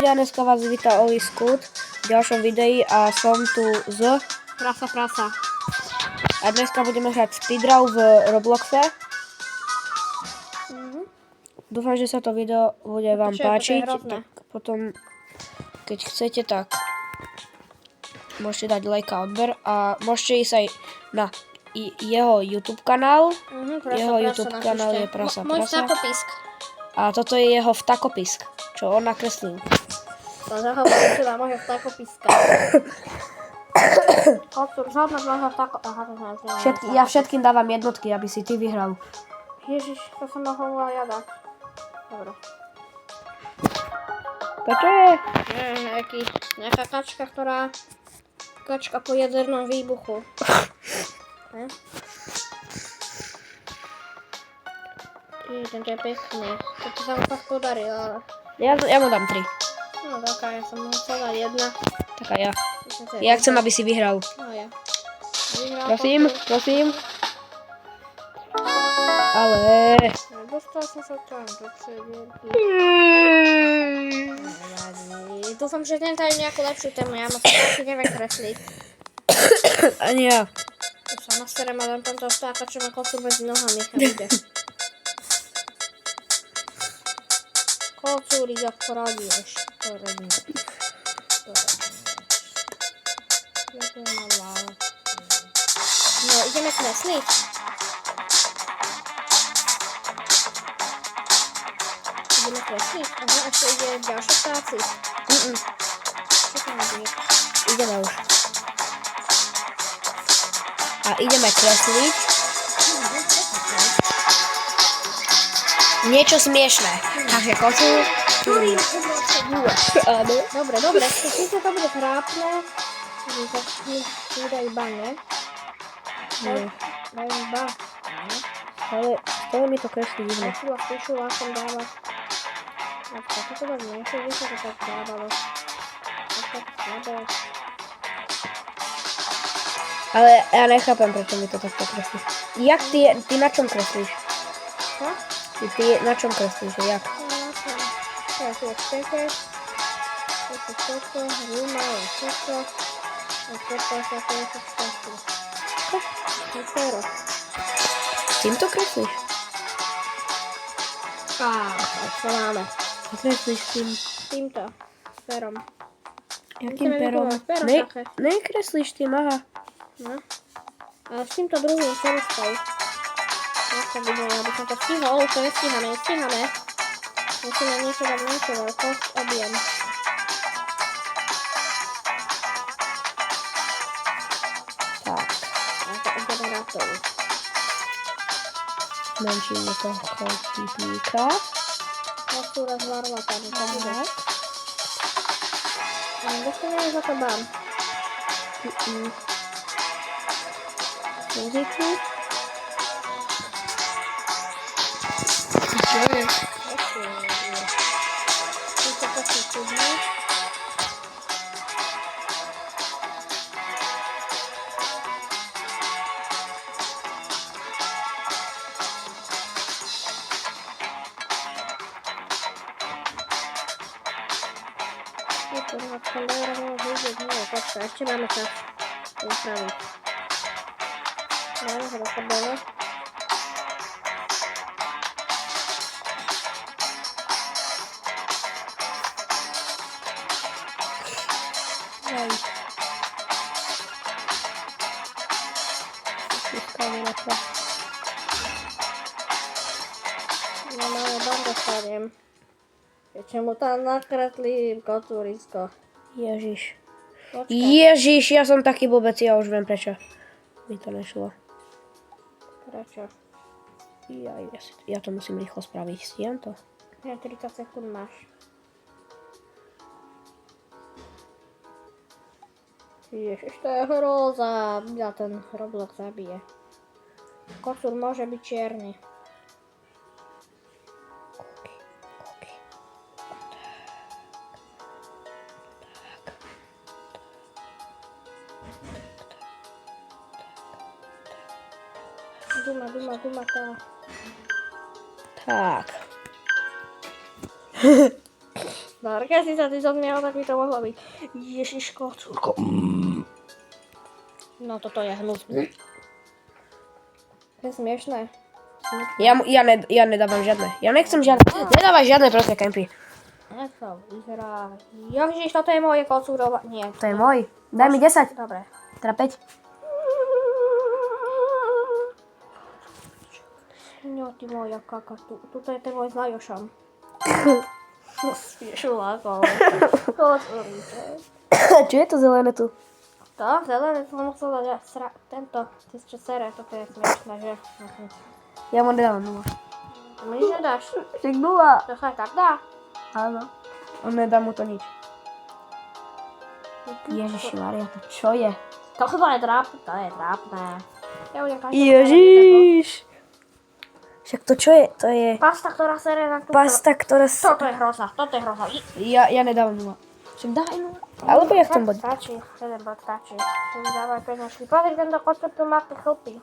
ľudia, dneska vás víta Oli Scoot v ďalšom videi a som tu z Prasa. a dneska budeme hrať speedrun v Robloxe. Dúfam, že sa to video bude vám páčiť. Tak potom, keď chcete, tak môžete dať like a odber a môžete ísť aj na jeho YouTube kanál. Jeho YouTube kanál je Prasa. Môj vtakopisk. A toto je jeho vtakopisk, čo on nakreslil. To zahovorím si na môjho vtakopiska. Žiadna môjho vtakopiska. Aha, to znamená. Ja všetkým dávam jednotky, aby si ty vyhral. Ježiš, to som mohol ja dať. Dobre. Prečo je? Nejaká kačka, ktorá... Kačka po jadernom výbuchu. Tento je pekný. To sa mu fakt podarilo, ale... Ja mu dám 3. No taká, ja som mohol sa dať jedna. Taká ja. Ja chcem, aby si vyhral. No ja. Prosím. Ale... Dostal som sa tam do cedierky. Dúfam, že ten dajú nejakú lepšiu tému. Ja ma to taky neviem kresliť. Ani ja. Už sa nasterem a dám tento vtáka, čo má kocu medzi nohami a bude. Kocúrik, ak poradieš. No, ideme kresliť. Aha, ešte ide ďalšie práci. Čo tam bude? Ideme už. A ideme kresliť. Niečo smiešné. Takže kocúr. Áno. Dobre. Síce to bude trápne. To bude iba, ne? Daj iba. Ale stále mi to kreslí divne. Počula som dávať. Toto to tak menšie, že sa to tak dávalo. Tak slabé. Ale ja nechápem, prečo mi to takto kreslíš. Jak ty na čom kreslíš? Čo? Ty na čom kreslíš? Jak? To je tu odštekeš. Toto, rúma, toto. A toto sa to je všetko. To je pero. Týmto kreslíš? To máme. A kreslíš tým? Týmto. Perom. Jakým perom? Nekreslíš tým, aha. No. Ale s týmto druhým celistou. Jak sa bude, aby som to stihol, to nestíhame. Musíme niečo dať menšie veľkosť, objem. Tak. A to generátor. Menšíme to chlpíka. Kostúra zvarla tady, to bude. A dostaneme za to mám. Muziku. Čo je? Týto taký čudný. Ešte máme čas to upraviť. Dáme ho do prdele. No máme bando staviem. Ešte mu tam nakretlím kocúrisko. Ježiš. Počkaj. Ježiš, ja som taký blbec, ja už viem prečo. Mi to nešlo. Prečo? Ja to musím rýchlo spraviť. Stíham to? Ja 30 sekúnd máš. Ježiš, to je hrôza. Mňa ten Roblox zabije. Kocúr môže byť čierny. Duma to. Tak. No, keď si sa ty zodmiel, tak by to mohlo byť. Ježiško, cúrko. No, toto je hnusné. To je smiešné. Ja nedávam žiadne. Ja nechcem žiadne. Nedávaj žiadne proste kempy. Jak to vyzerá? Ježiš, toto je moje kocúrova. Nie. To je môj. Daj mi 10. Dobre. Teda 5. No, ty moja kaka. Tuto je ten môj s Lajošom. Spiešulákov. Kocúriček. Čo je to zelené tu? To, zelené, som musel dať tento, čo sere, toto je smiešné, že? Ja mu nedávam 0. To mi nič nedáš. Však 0. To sa aj tak dá. Áno. On nedá mu to nič. Ježišmaria, to čo je? To je trápne. Ja budem každý Ježiš. Však to čo je? To je pasta, ktorá sere na tú... pasta, ktorá Toto je hrozná. Ja nedávam 0. Však daj 0. Alebo ja chcem bod. Stačí, jeden bod stačí. Chcem dávaj peňažky. Pozri, tento kocúr tu má tie chlpy.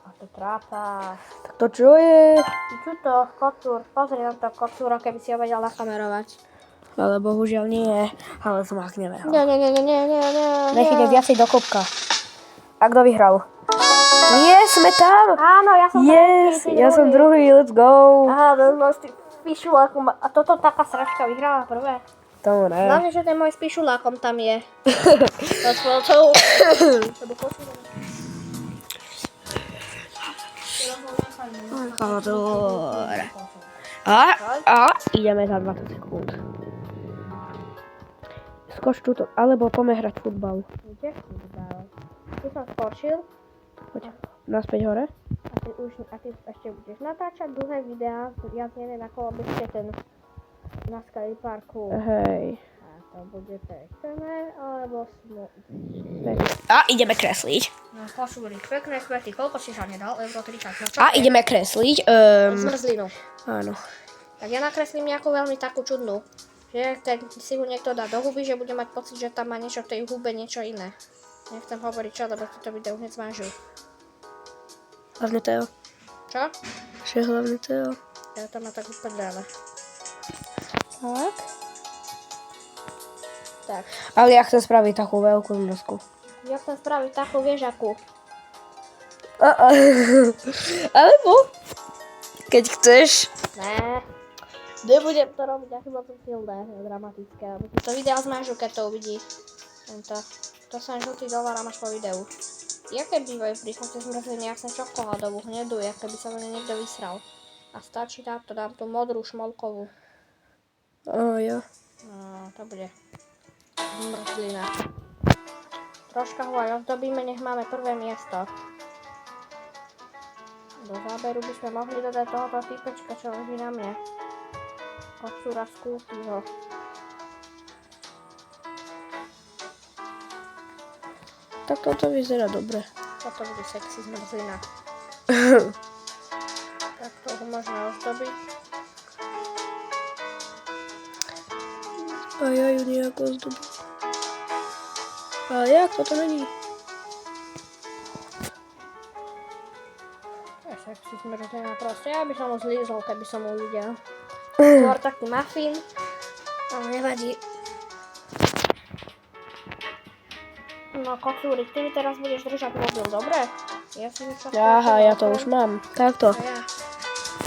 A to trápa. Tak to čo je? Tuto, kocúr. Pozri na to kocúra, keby si ho vedel nakamerovať. Ale bohužiaľ nie. Ale zmákneme ho. Nie. Nech ide viacej do kopka. A kto vyhral? Nie, sme tam! Áno, ja som Yes, tretí, ty ja som druhý, let's go. Aha, to máš ty spíšulákom. A toto taká sračka vyhrala prvé. Tomu ne. Hlavne, že ten môj spíšulákom tam je. To svojou. Lebo kocúr. A ideme za 20 sekúnd. Skoč túto, alebo poďme hrať futbal. Kde futbal? Tu som skočil. Poď, naspäť hore. A ty ešte budeš natáčať dlhé videá. Ja neviem, ako budete ten na skateparku. Hej. A to bude pekné, alebo A ideme kresliť. No, posúli pekné kvety. Koľko si sa nedal? Euro 30. No, A ideme kresliť. Zmrzlinu. Áno. Tak ja nakreslím nejakú veľmi takú čudnú. Že ten si ho niekto dá do huby, že bude mať pocit, že tam má niečo v tej hube, niečo iné. Nechcem hovoriť čo, lebo ti to video hneď zmážu. Hlavne Teo. Čo? Že hlavne Teo. Ja to má tak uprdele. Tak. Tak. Ale ja chcem spraviť takú veľkú mrzku. Ja chcem spraviť takú viežaku. Alebo keď chceš. Ne. Nebudem to robiť, ako ma to silné, dramatické. Aby ti to video zmážu, keď to uvidí. Tento. To som žltý $1 máš po videu. Jaké bývajú pri chute zmrzliny, ak som čokoládovú, hnedú, jak keby sa to niekto vysral. A stačí dám tú modrú šmolkovú. Jo. No, to bude zmrzlina. Troška ho aj ozdobíme, nech máme prvé miesto. Do záberu by sme mohli dodať tohoto typečka, čo leží na mne. Kocúra z Kultýho. Tak toto vyzerá dobre. Toto bude sexy zmrzlina. Tak to ho možno ozdobiť. A ja ju nejako ozdobím. Ale jak? Toto není. To je sexy zmrzlina proste. Ja by som ho zlízol, keby som ho uvidel. Skôr taký muffin. Ale nevadí. No kocúrik, ty mi teraz budeš držať mobil, dobre? Ja si niečo... Aha, ja to už mám. Takto. A ja.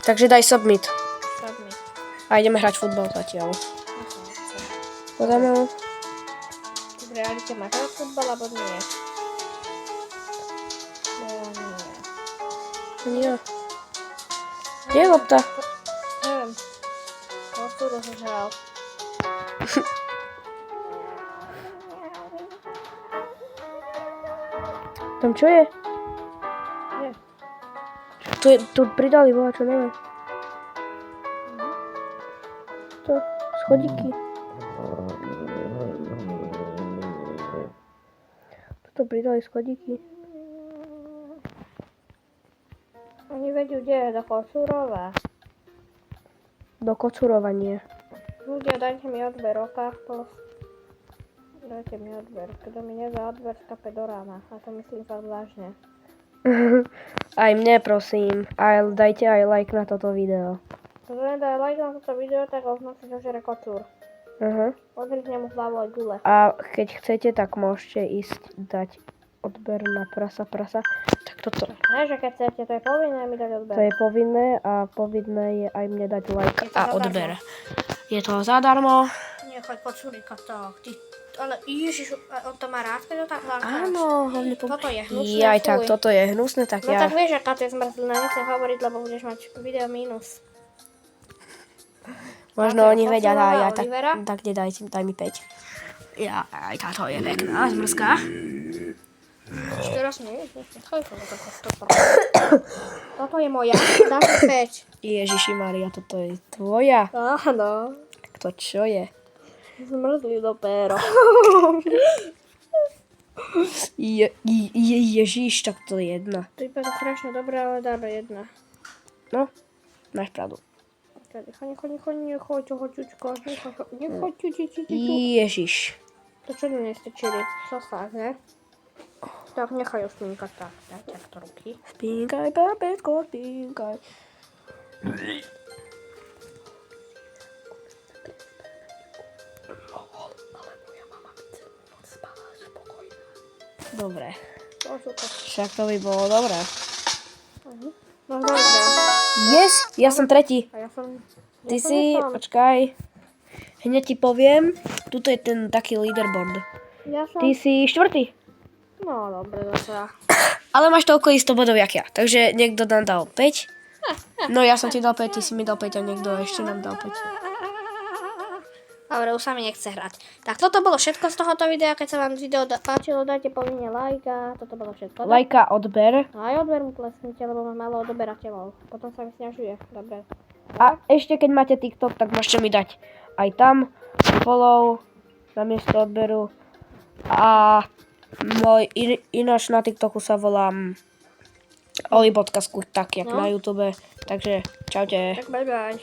Takže daj submit. Submit. A ideme hrať futbal zatiaľ. Podáme ho. Ty v realite máš rád futbal, alebo nie? No, nie. Nie. Kde je lopta? Neviem. Kocúr rozhral. Tam čo je? Nie. Tu pridali čo neviem. To, schodíky. Tuto pridali schodíky. Oni vedú, kde je do Kocúrova. Do Kocúrova nie. Ľudia, dajte mi odber, okážko. Dajte mi odber. Kto mi nedá odber, skape do rána. A to myslím fakt vážne. Aj mne prosím. A dajte aj like na toto video. Kto nedá like na toto video, tak označí, že žere kocúr. Odrýchne mu hlavu aj gule. A keď chcete, tak môžete ísť dať odber na prasa. Tak toto. Ne, že keď chcete, to je povinné mi dať odber. To je povinné a povinné je aj mne dať like Je to a zadarmo. odber. Je to zadarmo. Nie, choď kocúrika, tak. Ty, ale ježiš, on to má rád, keď to tak hľadáš. Áno, hlavne Toto je hnusné, Jaj, tak fuj. toto je hnusné, tak No ja... tak vieš, aká to je zmrzlina, nechcem hovoriť, lebo budeš mať video mínus. Možno Táto je oni vedia, Fossilova ja tak Olivera. daj mi 5. Ja, aj táto je pekná, zmrzká. Teraz nie, nechaj to stopro. Toto je moja, dáš 5. Ježiši Maria, toto je tvoja. Áno, Tak to čo je? zmrzli do péro. Ježiš, tak to je jedna. To je strašne dobré, ale dáme jedna. No, máš pravdu. Nechoď, hoďučko, nechoď, Ježiš. To čo tu nestečili? Sosák, ne? Tak nechaj ho spínkať tak, takto ruky. Spínkaj, babetko, spínkaj. Dobre. To sú to. Však to by bolo dobré. No dobré. Yes, ja som tretí. A ja som... Ty si, počkaj. Hneď ti poviem. Tuto je ten taký leaderboard. Ja som... Ty si štvrtý. No dobre, zasa. Ale máš toľko isto bodov, jak ja. Takže niekto nám dal 5. No ja som ti dal 5, ty si mi dal 5 a niekto ešte nám dal 5. Dobre, už sa mi nechce hrať. Tak toto bolo všetko z tohoto videa. Keď sa vám video páčilo, dajte povinne like a toto bolo všetko. Lajka, odber. No aj odber mu tlesknite, lebo má malo odberateľov. Potom sa vysňažuje. Dobre. A ešte keď máte TikTok, tak môžete mi dať aj tam follow namiesto odberu. A môj ináč na TikToku sa volám Oli.Skúr, tak jak No. na YouTube. Takže čaute. Tak bye bye.